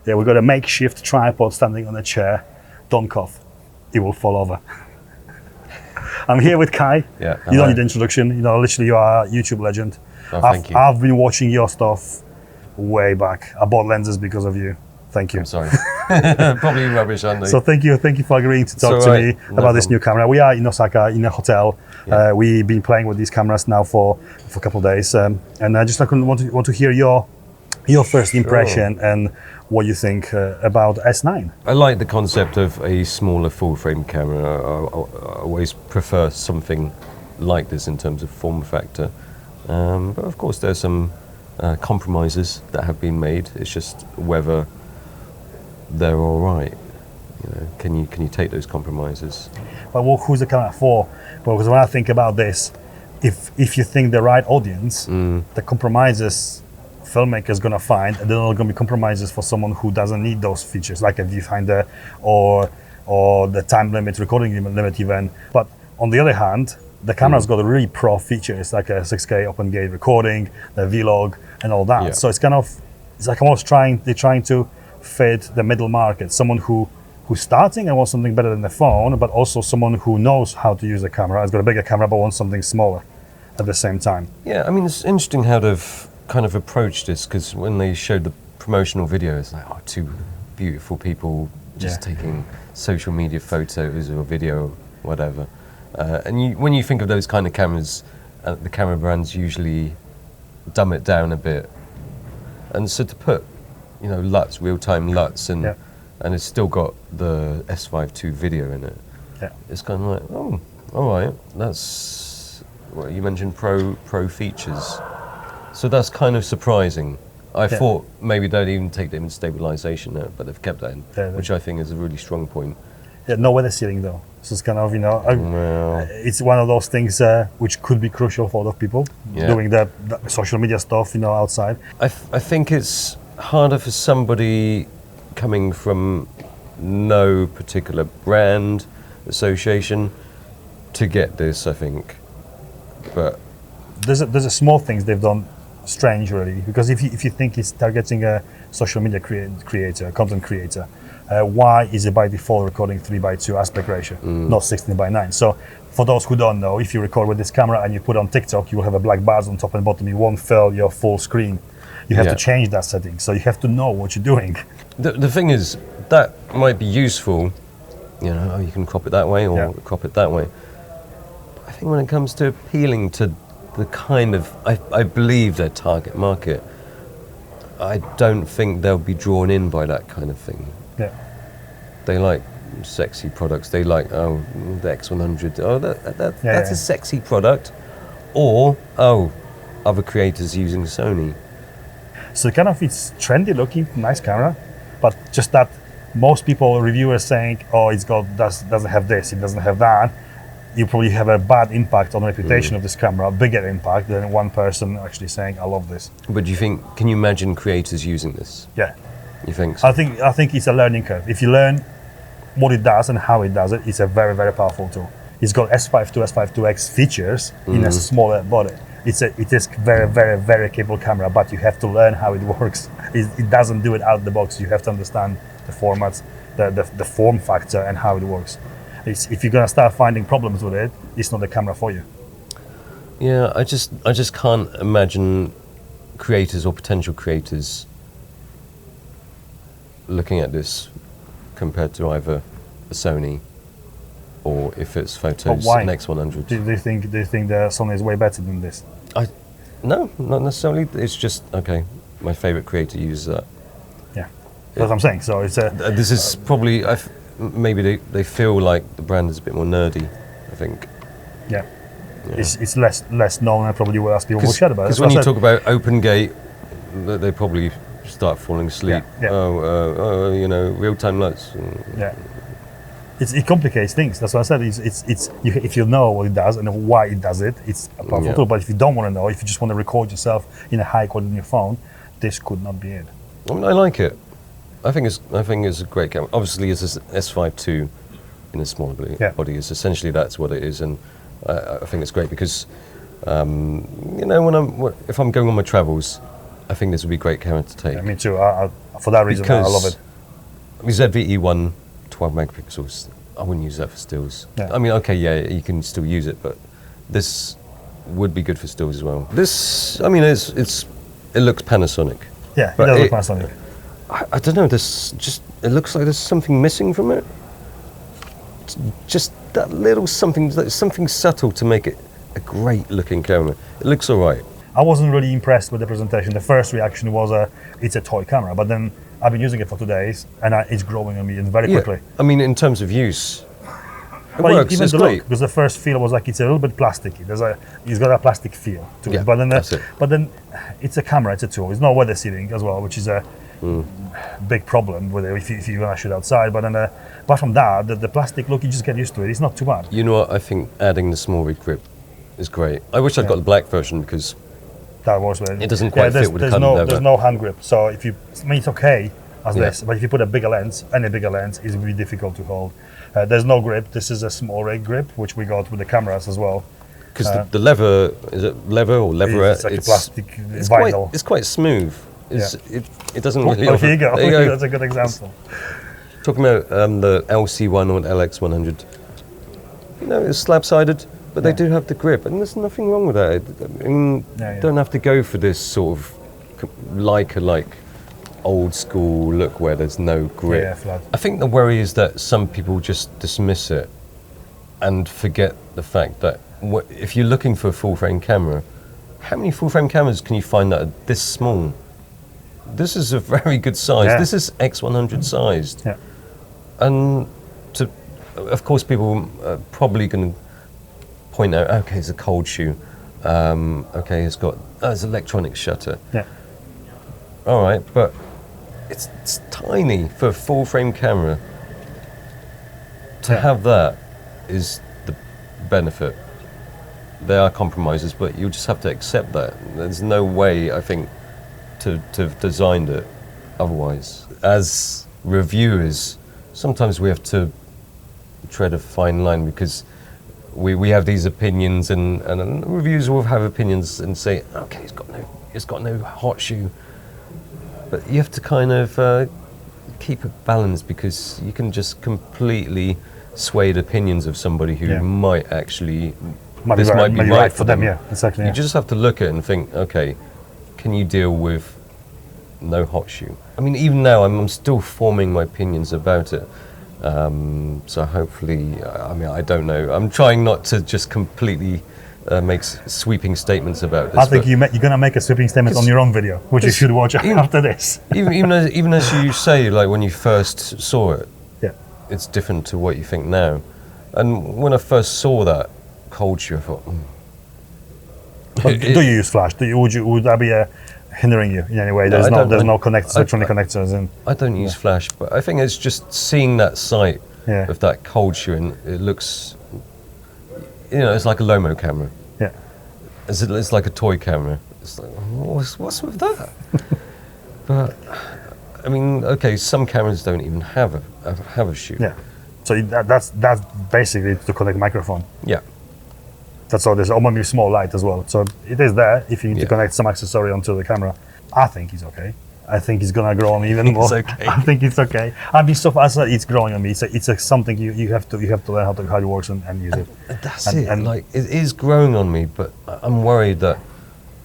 Yeah, we've got a makeshift tripod standing on a chair. Don't cough, it will fall over. I'm here with Kai. Yeah, you don't need the introduction. You know, literally, you are a YouTube legend. Oh, thank you. I've been watching your stuff way back. I bought lenses because of you. Thank you. I'm sorry. Probably rubbish, aren't they? So thank you for agreeing to talk to me about this new camera. We are in Osaka in a hotel. Yeah. We've been playing with these cameras now for a couple of days, and I just want to hear your first impression and what you think about S9. I like the concept of a smaller full-frame camera. I always prefer something like this in terms of form factor. But of course, there's some compromises that have been made. It's just whether they're all right. You know, can you take those compromises? But who's the camera for? Because when I think about this, if you think the right audience, the compromises filmmakers gonna find, and they're not gonna be compromises for someone who doesn't need those features, like a viewfinder or the time limit, recording limit even. But on the other hand, the camera's got a really pro features like a 6K open gate recording, the vlog, and all that. Yeah. So it's like almost they're trying to fit the middle market, someone who's starting and wants something better than the phone, but also someone who knows how to use the camera, has got a bigger camera but wants something smaller at the same time. Yeah, I mean, it's interesting how they've kind of approached this, because when they showed the promotional video, it's like, oh, two beautiful people just taking social media photos or video, whatever. And when you think of those kind of cameras, the camera brands usually dumb it down a bit. And so to put, you know, LUTs, real-time LUTs, and it's still got the S5 II video in it. Yeah. It's kind of like, oh, all right, that's, well, you mentioned pro features. So that's kind of surprising. I thought maybe they'd even take the image stabilization out, but they've kept that in, which I think is a really strong point. Yeah, no weather sealing though. So it's kind of, you know, it's one of those things which could be crucial for a lot of people doing the social media stuff, you know, outside. I think it's harder for somebody coming from no particular brand association to get this, I think. But there's a small things they've done strange really, because if you think it's targeting a social media creator, content creator, why is it by default recording 3:2 aspect ratio, not 16:9? So for those who don't know, if you record with this camera and you put on TikTok, you will have a black bars on top and bottom. You won't fill your full screen. You have to change that setting. So you have to know what you're doing. The thing is, that might be useful. You know, you can crop it that way or crop it that way. But I think when it comes to appealing to the kind of, I believe their target market, I don't think they'll be drawn in by that kind of thing. Yeah. They like sexy products. They like, oh, the X100. Oh, that's a sexy product. Or, oh, other creators using Sony. So kind of it's trendy looking, nice camera, but just that most people, reviewers saying, oh, it's doesn't have this, it doesn't have that. You probably have a bad impact on the reputation of this camera, bigger impact than one person actually saying, I love this. But do you think, can you imagine creators using this? Yeah. You think so? I think it's a learning curve. If you learn what it does and how it does it, it's a very, very powerful tool. It's got S5 II, S5 IIX features in a smaller body. It is very, very, very capable camera, but you have to learn how it works. It doesn't do it out of the box. You have to understand the formats, the form factor and how it works. If you're gonna start finding problems with it, it's not the camera for you. Yeah, I just can't imagine creators or potential creators looking at this compared to either a Sony or if it's Photos an X100. Do you think the Sony is way better than this? No, not necessarily. It's just, okay, my favorite creator uses that. Yeah, that's what I'm saying. So it's this is probably, maybe they feel like the brand is a bit more nerdy, I think. Yeah. It's less known, and probably will ask people who chat about it. Because when you talk about open gate, they probably start falling asleep. Oh, you know, real-time LUTs. Yeah. It complicates things. That's what I said. If you know what it does and why it does it, it's a powerful tool. But if you don't want to know, if you just want to record yourself in a high quality on your phone, this could not be it. I mean, I like it. I think it's a great camera. Obviously, it's an S5 II in a smaller body. It's essentially that's what it is, and I think it's great because you know, if I'm going on my travels, I think this would be a great camera to take. Yeah, me too. For that reason, I love it. ZV-E1, 12 megapixels. I wouldn't use that for stills. Yeah. I mean, okay, yeah, you can still use it, but this would be good for stills as well. This, I mean, it looks Panasonic. Yeah, it does look Panasonic. I don't know. It looks like there's something missing from it. It's just that little something subtle to make it a great looking camera. It looks all right. I wasn't really impressed with the presentation. The first reaction was it's a toy camera, but then I've been using it for 2 days and it's growing on me very quickly. I mean, in terms of use, it but works. Even It's the great. look, because the first feel was like it's a little bit plasticky. It's got a plastic feel to Yeah, it. But then, that's it. But then it's a camera, it's a tool. It's not weather sealing as well, which is a big problem with it if you're gonna shoot outside. But then, apart from that, the plastic look, you just get used to it. It's not too bad. You know what? I think adding the small rig grip is great. I wish I'd got the black version because That was it doesn't quite fit with the Canon lever. There's no hand grip, so it's okay as this, but if you put a bigger lens, any bigger lens, it's really difficult to hold. There's no grip. This is a small rig grip, which we got with the cameras as well. Because the lever, is it lever or leverette? It's like a plastic vinyl. It's quite smooth. It doesn't really. Well, here you go. There you go. That's a good example. Talking about the LC1 or LX100, you know, it's slab-sided, but they do have the grip, and there's nothing wrong with that. I mean, you don't have to go for this sort of like old school look where there's no grip. Yeah, flat. I think the worry is that some people just dismiss it and forget the fact that if you're looking for a full-frame camera, how many full-frame cameras can you find that are this small? This is a very good size. Yeah. This is X100 sized. Yeah. And of course, people are probably going to point out, okay, it's a cold shoe. Okay, it's electronic shutter. Yeah. All right, but it's tiny for a full-frame camera. To have that is the benefit. There are compromises, but you just have to accept that. There's no way, I think, to have designed it otherwise. As reviewers, sometimes we have to tread a fine line because we have these opinions, and reviewers will have opinions and say, okay, it's got no hot shoe. But you have to kind of keep it balanced because you can just completely sway the opinions of somebody who might actually might be right for them. Yeah, exactly. You just have to look at it and think, okay, can you deal with no hot shoe? I mean, even now I'm still forming my opinions about it. So hopefully, I mean, I don't know. I'm trying not to just completely make sweeping statements about this. I think you're going to make a sweeping statement on your own video, which you should watch after this. even as you say, like when you first saw it, yeah, it's different to what you think now. And when I first saw that cold shoe, I thought, But do you use flash? Would that be hindering you in any way? There's no electronic connectors in. I don't use flash, but I think it's just seeing that sight Yeah. of that cold shoe, and it looks, you know, it's like a Lomo camera. Yeah. It's like a toy camera. It's like, what's with that? But I mean, okay, some cameras don't even have a shoe. Yeah. So that's basically to connect microphone. Yeah. That's all. There's almost a small light as well. So it is there if you need to connect some accessory onto the camera. I think it's okay. I think it's gonna grow on me even more. It's okay. I think it's okay. I mean, so far as it's growing on me, it's something you have to learn how it works and use it. That's it. Like it is growing on me, but I'm worried that,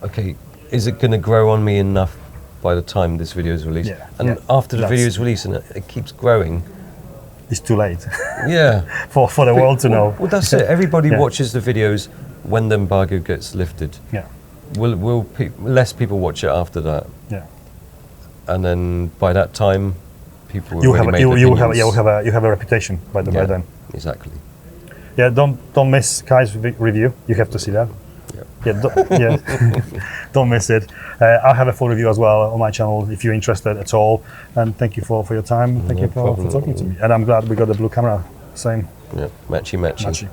okay, is it going to grow on me enough by the time this video is released? Yeah. And after the video is released and it keeps growing, it's too late. Yeah. for the world to know. Well, that's it. Everybody watches the videos when the embargo gets lifted. Yeah. Will less people watch it after that? Yeah. And then by that time, people will you have a reputation by then. Exactly. Yeah, don't miss Kai's review. You have to see that. Yeah, don't miss it. I'll have a full review as well on my channel if you're interested at all. And thank you for your time. Thank you for talking to me. And I'm glad we got the blue camera. Same. Yeah, matchy. Matchy.